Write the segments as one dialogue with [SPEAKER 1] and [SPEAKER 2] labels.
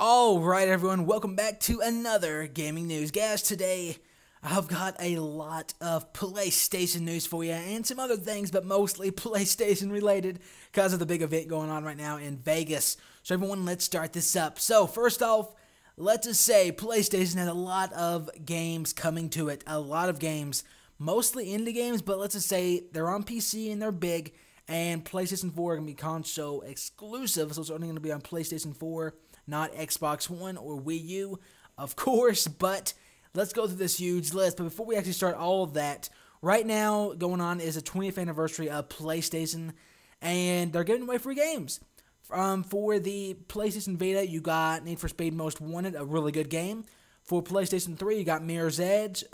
[SPEAKER 1] Alright everyone, welcome back to another gaming news. Guys, today I've got a lot of PlayStation news for you and some other things, but mostly PlayStation related because of the big event going on right now in Vegas. So everyone, let's start this up. So first off, let's just say PlayStation has a lot of games coming to it. A lot of games, mostly indie games, but let's just say they're on PC and they're big, and PlayStation 4 are going to be console exclusive, so it's only going to be on PlayStation 4, not Xbox One or Wii U, of course, but let's go through this huge list. But before we actually start all of that, right now going on is the 20th anniversary of PlayStation, and they're giving away free games. For the PlayStation Vita, you got Need for Speed Most Wanted, a really good game. For PlayStation 3, you got Mirror's Edge,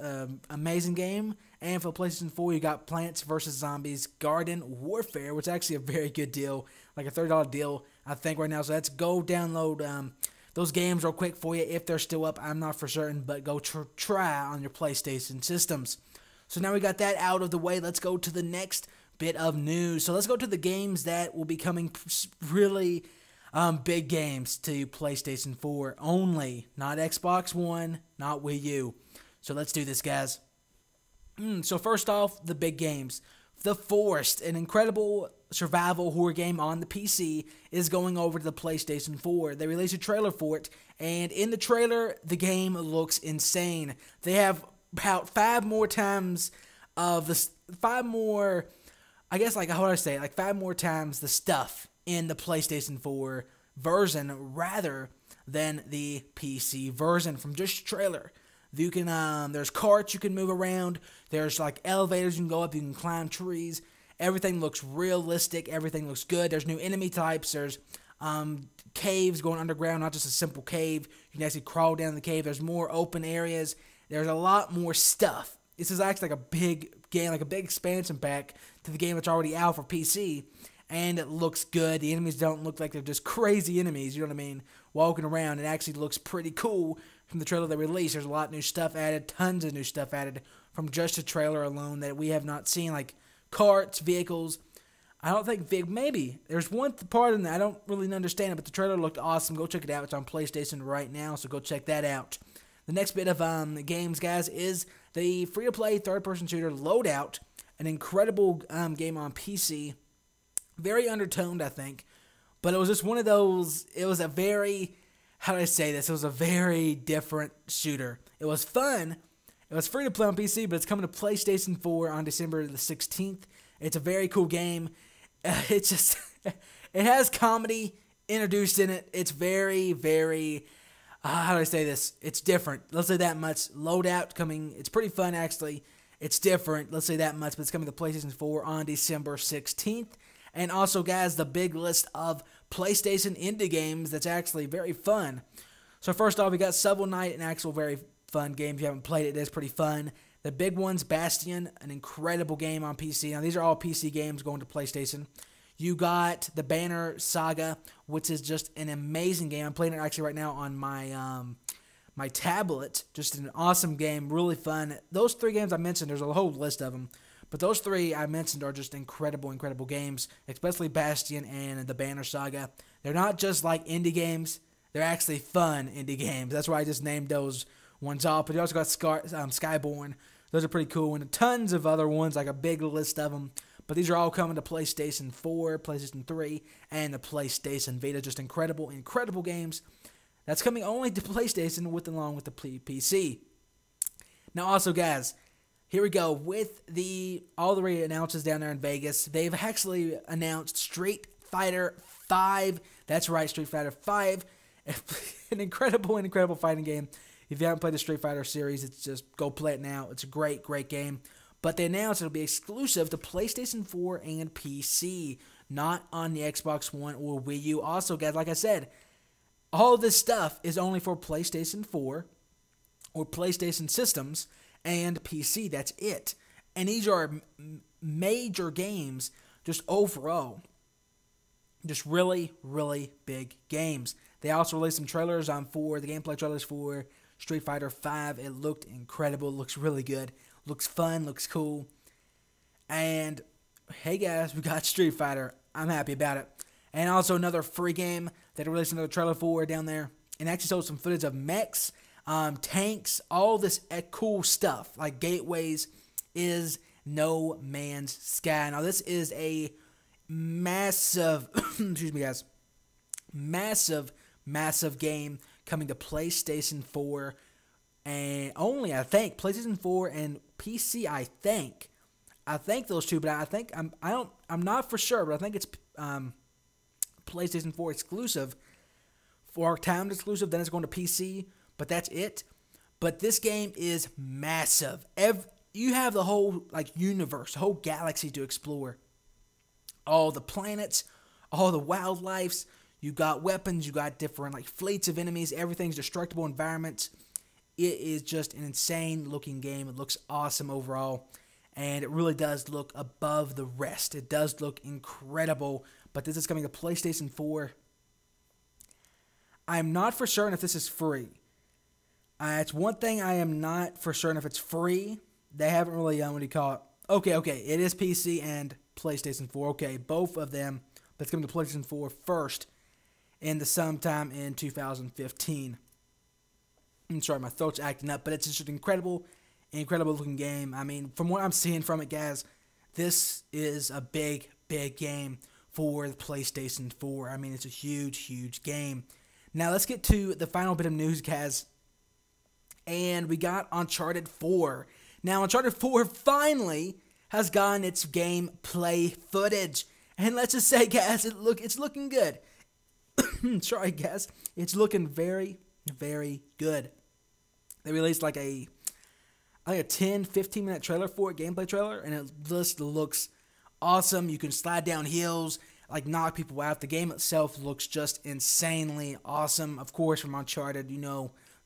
[SPEAKER 1] amazing game. And for PlayStation 4, you got Plants vs. Zombies Garden Warfare, which is actually a very good deal, like a $30 deal, I think, right now. So let's go download those games real quick for you if they're still up. I'm not for certain, but go try on your PlayStation systems. So now we got that out of the way. Let's go to the next bit of news. So let's go to the games that will be coming really big games to PlayStation 4 only, not Xbox One, not Wii U. So let's do this, guys. So first off, the big games. The Forest, an incredible survival horror game on the PC, is going over to the PlayStation 4. They released a trailer for it, and in the trailer, the game looks insane. They have about five more times the stuff in the PlayStation 4 version rather than the PC version from just trailer. You can there's carts you can move around. There's like elevators you can go up. You can climb trees. Everything looks realistic. Everything looks good. There's new enemy types. There's caves going underground, not just a simple cave. You can actually crawl down the cave. There's more open areas. There's a lot more stuff. This is actually like a big game, like a big expansion pack to the game that's already out for PC. And it looks good. The enemies don't look like they're just crazy enemies, you know what I mean, walking around. It actually looks pretty cool from the trailer they released. There's a lot of new stuff added, tons of new stuff added from just the trailer alone that we have not seen, like carts, vehicles. I don't think, maybe. There's one part in there, I don't really understand it, but the trailer looked awesome. Go check it out. It's on PlayStation right now, so go check that out. The next bit of games, guys, is the free-to-play third-person shooter Loadout, an incredible game on PC. Very undertoned, I think, but it was just one of those, it was a very, how do I say this, it was a very different shooter. It was fun, it was free to play on PC, but it's coming to PlayStation 4 on December the 16th. It's a very cool game. It just, it has comedy introduced in it. It's very, very, how do I say this, it's different, let's say that much. Loadout coming, it's pretty fun actually. It's different, let's say that much, but it's coming to PlayStation 4 on December 16th. And also, guys, the big list of PlayStation indie games that's actually very fun. So first off, we got Shovel Knight, an actual very fun game. If you haven't played it, it is pretty fun. The big ones, Bastion, an incredible game on PC. Now, these are all PC games going to PlayStation. You got the Banner Saga, which is just an amazing game. I'm playing it actually right now on my tablet. Just an awesome game, really fun. Those three games I mentioned, there's a whole list of them. But those three I mentioned are just incredible, incredible games, especially Bastion and the Banner Saga. They're not just like indie games. They're actually fun indie games. That's why I just named those ones off. But you also got Skyborn. Those are pretty cool. And tons of other ones, like a big list of them. But these are all coming to PlayStation 4, PlayStation 3, and the PlayStation Vita. Just incredible, incredible games. That's coming only to PlayStation along with the PC. Now also, guys, here we go with all the announcements down there in Vegas. They've actually announced Street Fighter 5. That's right, Street Fighter 5. An incredible fighting game. If you haven't played the Street Fighter series, it's just go play it now. It's a great game. But they announced it'll be exclusive to PlayStation 4 and PC, not on the Xbox One or Wii U. Also, guys, like I said, all this stuff is only for PlayStation 4 or PlayStation systems and PC. That's it. And these are major games just overall. Just really big games. They also released some trailers the gameplay trailers for Street Fighter 5. It looked incredible. It looks really good. Looks fun. Looks cool. And hey guys, we got Street Fighter. I'm happy about it. And also another free game that released another trailer for down there. and actually showed some footage of mechs, tanks, all this cool stuff like gateways. Is No Man's Sky. Now this is a massive, excuse me guys, massive game coming to PlayStation 4 and only, I think, PlayStation 4 and PC. I think those two, but I'm not for sure, but I think it's PlayStation 4 exclusive, for timed exclusive. Then it's going to PC, but that's it. But this game is massive. You have the whole universe, the whole galaxy to explore. All the planets, all the wildlife. You got weapons. You got different fleets of enemies. Everything's destructible environments. It is just an insane looking game. It looks awesome overall, and it really does look above the rest. It does look incredible. But this is coming to PlayStation 4. I'm not for certain if this is free. It's one thing I am not for certain if it's free. They haven't really, what do you call it? Okay, it is PC and PlayStation 4. Okay, both of them. But it's coming to PlayStation 4 first in the sometime in 2015. I'm sorry, my throat's acting up, but it's just an incredible looking game. I mean, from what I'm seeing from it, guys, this is a big game for the PlayStation 4. I mean, it's a huge game. Now, let's get to the final bit of news, guys. And we got Uncharted 4. Now, Uncharted 4 finally has gotten its gameplay footage. And let's just say, guys, it's looking good. Sorry, guys. It's looking very good. They released a 10-15 minute trailer for it, gameplay trailer, and it just looks awesome. You can slide down hills, knock people out. The game itself looks just insanely awesome. Of course, from Uncharted,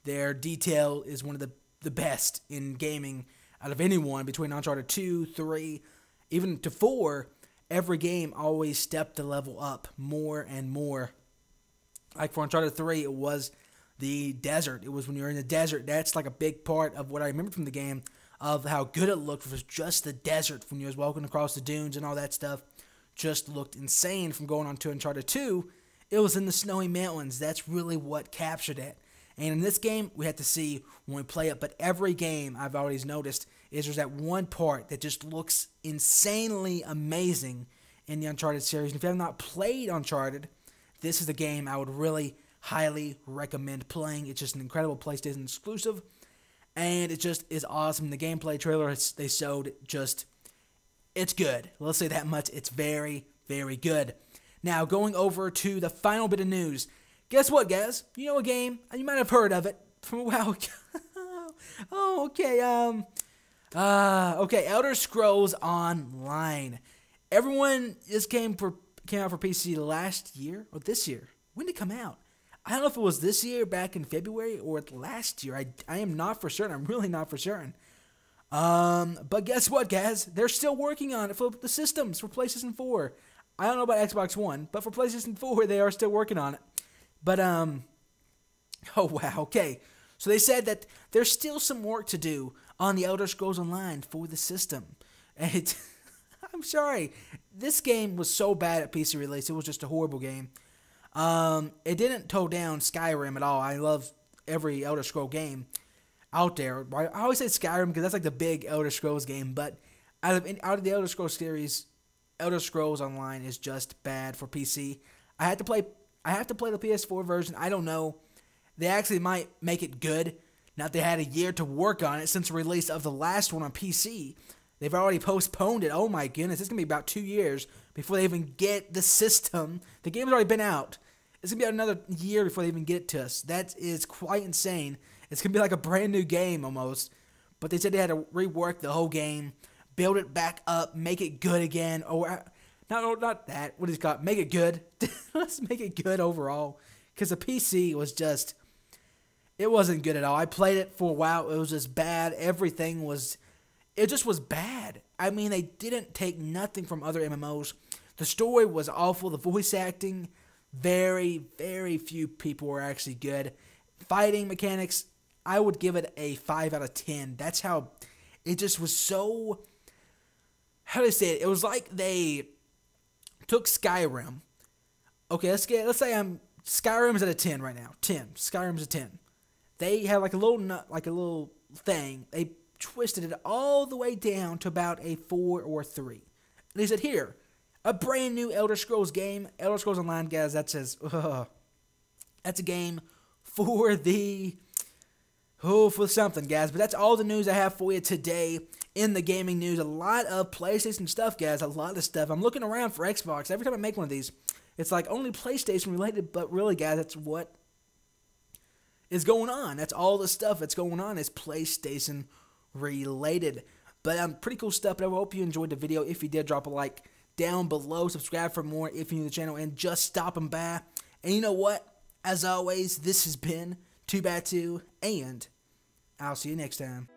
[SPEAKER 1] their detail is one of the best in gaming out of anyone. Between Uncharted 2, 3, even to 4, every game always stepped the level up more and more. Like for Uncharted 3, it was the desert. It was when you're in the desert. That's a big part of what I remember from the game, of how good it looked. Was just the desert when you was walking across the dunes and all that stuff. Just looked insane. From going on to Uncharted 2, it was in the snowy mountains. That's really what captured it. And in this game, we have to see when we play it. But every game, I've always noticed, is there's that one part that just looks insanely amazing in the Uncharted series. And if you have not played Uncharted, this is the game I would really highly recommend playing. It's just an incredible PlayStation exclusive, and it just is awesome. The gameplay trailer they showed, it's good. Let's say that much. It's very good. Now, going over to the final bit of news. Guess what, guys? You know a game, you might have heard of it from a while ago. Oh, okay. Okay, Elder Scrolls Online. This game came out for PC last year or this year. When did it come out? I don't know if it was this year, back in February, or last year. I am not for certain. I'm really not for certain. But guess what, guys? They're still working on it for the systems, for PlayStation 4. I don't know about Xbox One, but for PlayStation 4, they are still working on it. But, oh wow, okay. So they said that there's still some work to do on the Elder Scrolls Online for the system. And I'm sorry. This game was so bad at PC release. It was just a horrible game. It didn't toe down Skyrim at all. I love every Elder Scrolls game out there. I always say Skyrim because that's the big Elder Scrolls game. But out of the Elder Scrolls series, Elder Scrolls Online is just bad for PC. I have to play the PS4 version. I don't know. They actually might make it good. Now they had a year to work on it since the release of the last one on PC. They've already postponed it. Oh my goodness, it's going to be about 2 years before they even get the system. The game's already been out. It's going to be another year before they even get it to us. That is quite insane. It's going to be like a brand new game almost. But they said they had to rework the whole game, build it back up, make it good again. Or not that. What is it called? Make it good. Let's make it good overall. Because the PC was just, it wasn't good at all. I played it for a while. It was just bad. It just was bad. I mean, they didn't take nothing from other MMOs. The story was awful. The voice acting, very few people were actually good. Fighting mechanics, I would give it a 5 out of 10. That's how, it just was so, how do I say it? It was like they took Skyrim. Okay, let's say I'm Skyrim's at a 10 right now. 10. Skyrim's a 10. They have like a little thing. They twisted it all the way down to about a 4 or 3. And they said, here, a brand new Elder Scrolls game. Elder Scrolls Online, guys, that says, that's a game for for something, guys. But that's all the news I have for you today in the gaming news. A lot of PlayStation stuff, guys. A lot of stuff. I'm looking around for Xbox. Every time I make one of these, it's like only PlayStation related. But really, guys, that's what is going on. That's all the stuff that's going on is PlayStation related. But pretty cool stuff. But I hope you enjoyed the video. If you did, drop a like down below. Subscribe for more if you're new to the channel. And just stopping by. And you know what? As always, this has been 2x2, and I'll see you next time.